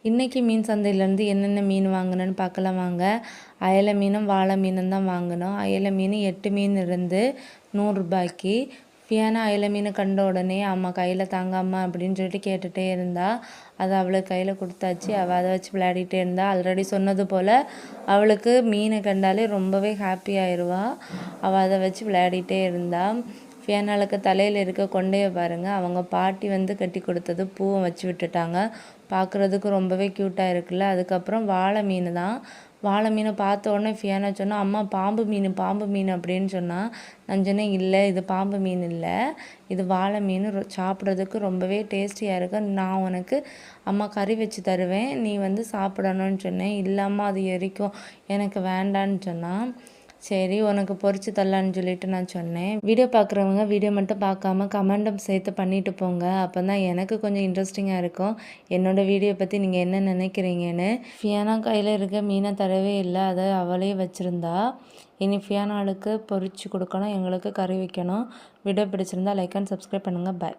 இன்றைக்கி மீன் சந்தையிலேருந்து என்னென்ன மீன் வாங்கினேன்னு பார்க்கலாம் வாங்க. அயலை மீனும் வாழை மீனும் தான் வாங்கினோம். அயலை மீன் 8 மீன் இருந்து 100 ரூபாய்க்கு. ஃபியானா அயலை மீன் கண்ட உடனே அம்மா கையில் தாங்காம்மா அப்படின்னு சொல்லிட்டு கேட்டுகிட்டே இருந்தா. அதை அவளுக்கு கையில் கொடுத்தாச்சு. அவள் அதை வச்சு விளையாடிட்டே இருந்தா. ஆல்ரெடி சொன்னது போல் அவளுக்கு மீனை கண்டாலே ரொம்பவே ஹாப்பி ஆயிடுவா. அவள் அதை வச்சு விளையாடிட்டே இருந்தா. ஃபியானாளுக்கு தலையில் இருக்க கொண்டையை பாருங்கள். அவங்க பாட்டி கட்டி கொடுத்தது பூவை வச்சு விட்டுட்டாங்க. பார்க்குறதுக்கு ரொம்பவே க்யூட்டாக இருக்குல்ல. அதுக்கப்புறம் வாழை மீன் தான். வாழை மீனை பார்த்த உடனே ஃபியானா சொன்னா, அம்மா பாம்பு மீன் அப்படின்னு சொன்னால் நான் சொன்னேன், இல்லை இது பாம்பு மீன் இல்லை, இது வாழை மீன். சாப்பிட்றதுக்கு ரொம்பவே டேஸ்டியாக இருக்கு. நான் உனக்கு அம்மா கறி வச்சு தருவேன், நீ சாப்பிடணும்னு சொன்னேன். இல்லாமல் அது எரிக்கும், எனக்கு வேண்டான்னு சொன்னான். சரி உனக்கு பொறிச்சு தரலான்னு சொல்லிட்டு நான் சொன்னேன். வீடியோ பார்க்குறவங்க வீடியோ மட்டும் பார்க்காம கமெண்ட்டும் சேர்த்து பண்ணிட்டு போங்க. அப்போ தான் எனக்கு கொஞ்சம் இன்ட்ரெஸ்டிங்காக இருக்கும் என்னோடய வீடியோ பற்றி நீங்கள் என்ன நினைக்கிறீங்கன்னு. ஃபியானா கையில் இருக்க மீனை தரவே இல்லை, அதை அவளே வச்சுருந்தா. இனி ஃபியானாளுக்கு பொறிச்சு கொடுக்கணும், எங்களுக்கு கறி வைக்கணும். வீடியோ பிடிச்சிருந்தா லைக் அண்ட் சப்ஸ்கிரைப் பண்ணுங்கள். பாய்.